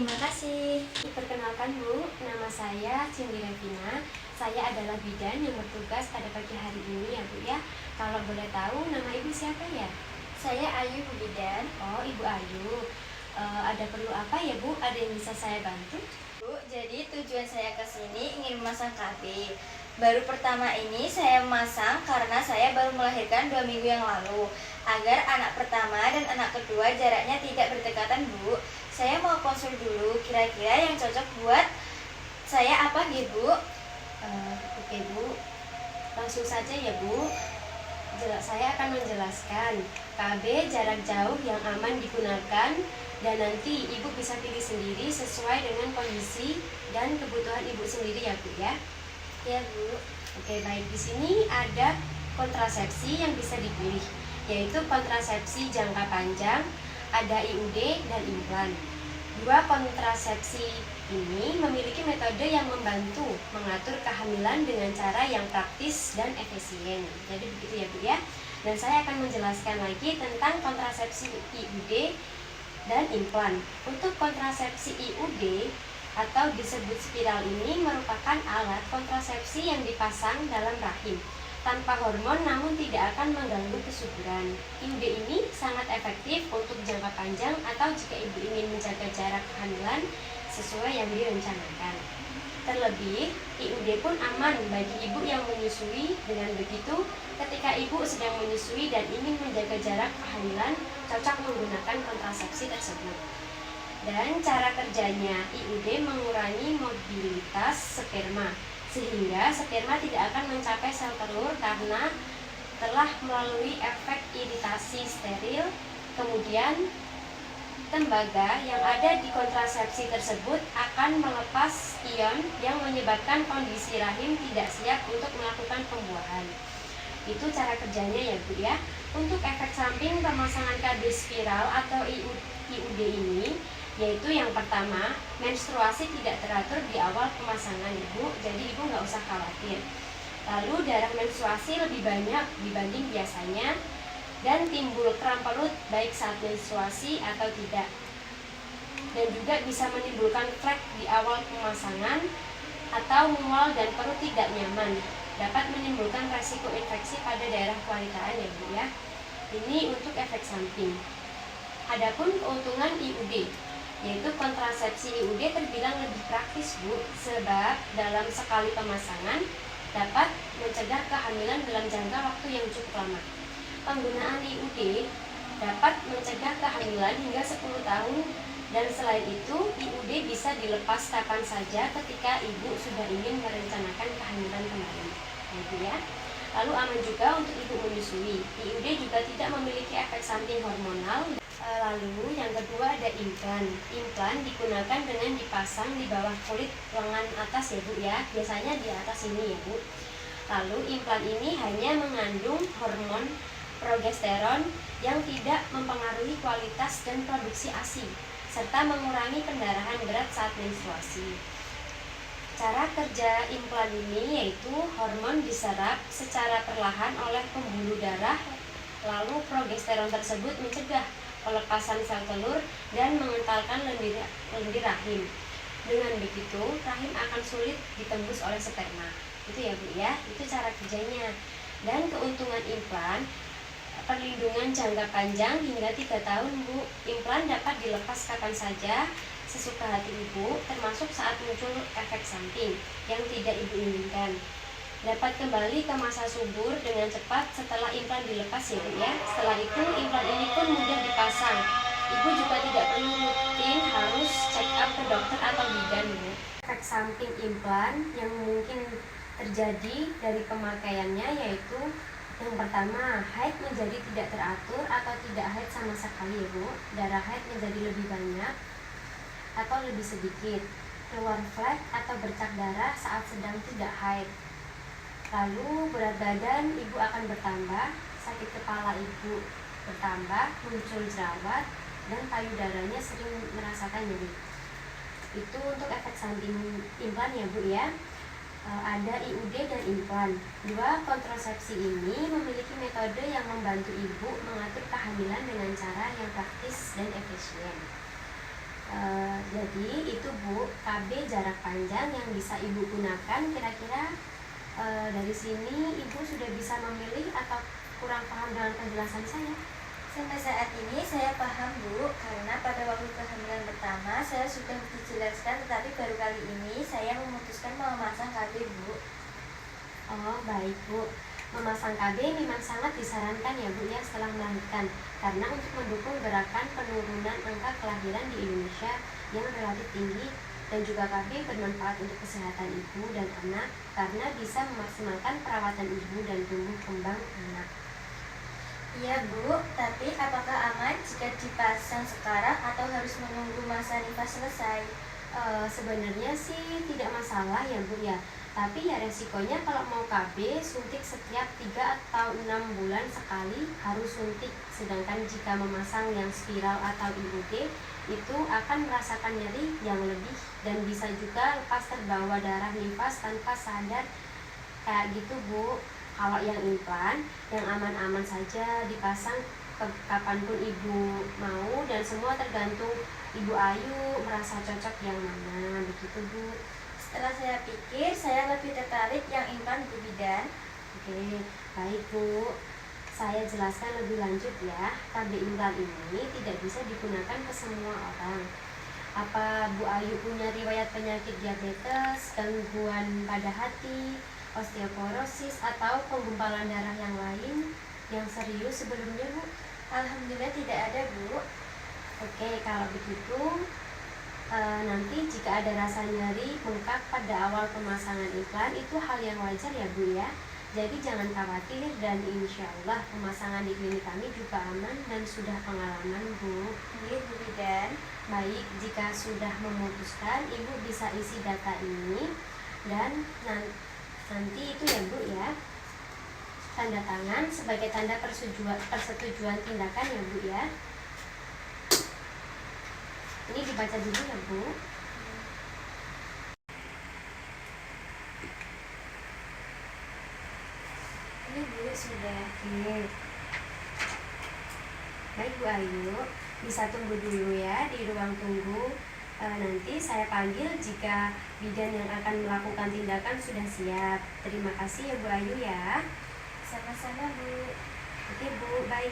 Terima kasih. Perkenalkan Bu, nama saya Cindy Revina. Saya adalah bidan yang bertugas pada pagi hari ini ya Bu ya. Kalau boleh tahu nama Ibu siapa ya? Saya Ayu, Bu Bidan. Oh, Ibu Ayu. Ada perlu apa ya Bu? Ada yang bisa saya bantu? Bu, jadi tujuan saya ke sini ingin memasang KB. Baru pertama ini saya memasang karena saya baru melahirkan 2 minggu yang lalu. Agar anak pertama dan anak kedua jaraknya tidak berdekatan, Bu. Saya mau konsul dulu kira-kira yang cocok buat saya apa gitu, Bu? Oke Bu, langsung saja ya Bu. Saya akan menjelaskan KB jarak jauh yang aman digunakan, dan nanti Ibu bisa pilih sendiri sesuai dengan kondisi dan kebutuhan Ibu sendiri ya Bu ya. Ya, Bu. Oke, baik, di sini ada kontrasepsi yang bisa dipilih, yaitu kontrasepsi jangka panjang, ada IUD dan implan. Dua kontrasepsi ini memiliki metode yang membantu mengatur kehamilan dengan cara yang praktis dan efisien. Jadi begitu ya Bu ya. Dan saya akan menjelaskan lagi tentang kontrasepsi IUD dan implan. Untuk kontrasepsi IUD atau disebut spiral ini merupakan alat kontrasepsi yang dipasang dalam rahim tanpa hormon namun tidak akan mengganggu kesuburan. IUD ini sangat efektif untuk jangka panjang atau jika ibu ingin menjaga jarak kehamilan sesuai yang direncanakan. Terlebih, IUD pun aman bagi ibu yang menyusui. Dengan begitu, ketika ibu sedang menyusui dan ingin menjaga jarak kehamilan, cocok menggunakan kontrasepsi tersebut. Dan cara kerjanya, IUD mengurangi mobilitas sperma, sehingga sperma tidak akan mencapai sel telur karena telah melalui efek iritasi steril. Kemudian, tembaga yang ada di kontrasepsi tersebut akan melepas ion yang menyebabkan kondisi rahim tidak siap untuk melakukan pembuahan. Itu cara kerjanya ya Bu ya. Untuk efek samping pemasangan KB spiral atau IUD ini, yaitu yang pertama, menstruasi tidak teratur di awal pemasangan Ibu, jadi Ibu nggak usah khawatir. Lalu darah menstruasi lebih banyak dibanding biasanya, dan timbul kram perut baik saat menstruasi atau tidak. Dan juga bisa menimbulkan flek di awal pemasangan atau mual dan perut tidak nyaman. Dapat menimbulkan resiko infeksi pada daerah kewanitaan ya Bu ya. Ini untuk efek samping. Adapun keuntungan IUD, yaitu kontrasepsi IUD terbilang lebih praktis Bu, sebab dalam sekali pemasangan dapat mencegah kehamilan dalam jangka waktu yang cukup lama. Penggunaan IUD dapat mencegah kehamilan hingga 10 tahun, dan selain itu IUD bisa dilepas kapan saja ketika ibu sudah ingin merencanakan kehamilan kembali. Gitu ya. Lalu aman juga untuk ibu menyusui. IUD juga tidak memiliki efek samping hormonal. Lalu yang kedua ada implan. Implan digunakan dengan dipasang di bawah kulit lengan atas ya Bu ya. Biasanya di atas ini ya Bu. Lalu implan ini hanya mengandung hormon progesteron yang tidak mempengaruhi kualitas dan produksi ASI serta mengurangi pendarahan berat saat menstruasi. Cara kerja implan ini yaitu hormon diserap secara perlahan oleh pembuluh darah, lalu progesteron tersebut mencegah pelepasan sel telur dan mengentalkan lendir rahim. Dengan begitu, rahim akan sulit ditembus oleh sperma. Itu ya Bu ya, itu cara kerjanya. Dan keuntungan implan, perlindungan jangka panjang hingga 3 tahun Bu. Implan dapat dilepas kapan saja sesuka hati ibu, termasuk saat muncul efek samping yang tidak ibu inginkan. Dapat kembali ke masa subur dengan cepat setelah implan dilepas ya Bu ya. Setelah itu implan ini pun mudah dipasang. Ibu juga tidak perlu rutin harus check up ke dokter atau bidan Bu. Efek samping implan yang mungkin terjadi dari pemakaiannya yaitu yang pertama, haid menjadi tidak teratur atau tidak haid sama sekali ya Bu. Darah haid menjadi lebih banyak atau lebih sedikit, keluar flek atau bercak darah saat sedang tidak haid. Lalu berat badan ibu akan bertambah, sakit kepala ibu bertambah, muncul jerawat, dan payudaranya sering merasakan nyeri. Itu untuk efek samping implan ya Bu ya. Ada IUD dan implan. Dua kontrasepsi ini memiliki metode yang membantu ibu mengatur kehamilan dengan cara yang praktis dan efisien. Jadi itu Bu, KB jarak panjang yang bisa Ibu gunakan. Kira-kira dari sini Ibu sudah bisa memilih atau kurang paham dengan penjelasan saya? Sampai saat ini saya paham Bu, karena pada waktu kehamilan pertama saya sudah dijelaskan, tetapi baru kali ini saya memutuskan memasang KB Bu. Oh baik Bu, memasang KB memang sangat disarankan ya Bu ya setelah melahirkan, karena untuk mendukung gerakan penurunan angka kelahiran di Indonesia yang relatif tinggi, dan juga KB bermanfaat untuk kesehatan ibu dan anak karena bisa memaksimalkan perawatan ibu dan tumbuh kembang anak. Iya Bu, tapi apakah aman jika dipasang sekarang atau harus menunggu masa nifas selesai? Sebenarnya sih tidak masalah ya Bu ya, tapi ya resikonya kalau mau KB suntik setiap 3 atau 6 bulan sekali harus suntik, sedangkan jika memasang yang spiral atau IUD itu akan merasakan nyeri yang lebih dan bisa juga lepas terbawa darah nifas tanpa sadar kayak gitu Bu. Kalau yang implan yang aman-aman saja dipasang kapanpun ibu mau, dan semua tergantung Ibu Ayu merasa cocok yang mana, begitu Bu. Setelah saya pikir, saya lebih tertarik yang implan Bu Bidan. Oke, baik Bu. Saya jelaskan lebih lanjut ya. KB implan ini tidak bisa digunakan ke semua orang. Apa Bu Ayu punya riwayat penyakit diabetes, gangguan pada hati, osteoporosis, atau penggumpalan darah yang lain yang serius sebelumnya Bu? Alhamdulillah tidak ada Bu. Oke, kalau begitu nanti jika ada rasa nyeri bengkak pada awal pemasangan iklan itu hal yang wajar ya Bu ya. Jadi jangan khawatir, dan insya Allah pemasangan di klinik kami juga aman dan sudah pengalaman Bu. Iya Bu Bidan. Baik, jika sudah memutuskan Ibu bisa isi data ini dan nanti itu ya Bu ya, tanda tangan sebagai tanda persetujuan tindakan ya Bu ya. Ini dibaca dulu ya Bu. Ini Bu sudah. Oke. Baik Bu Ayu, bisa tunggu dulu ya di ruang tunggu. Nanti saya panggil jika bidan yang akan melakukan tindakan sudah siap. Terima kasih ya Bu Ayu ya. Sama-sama Bu. Oke Bu, baik.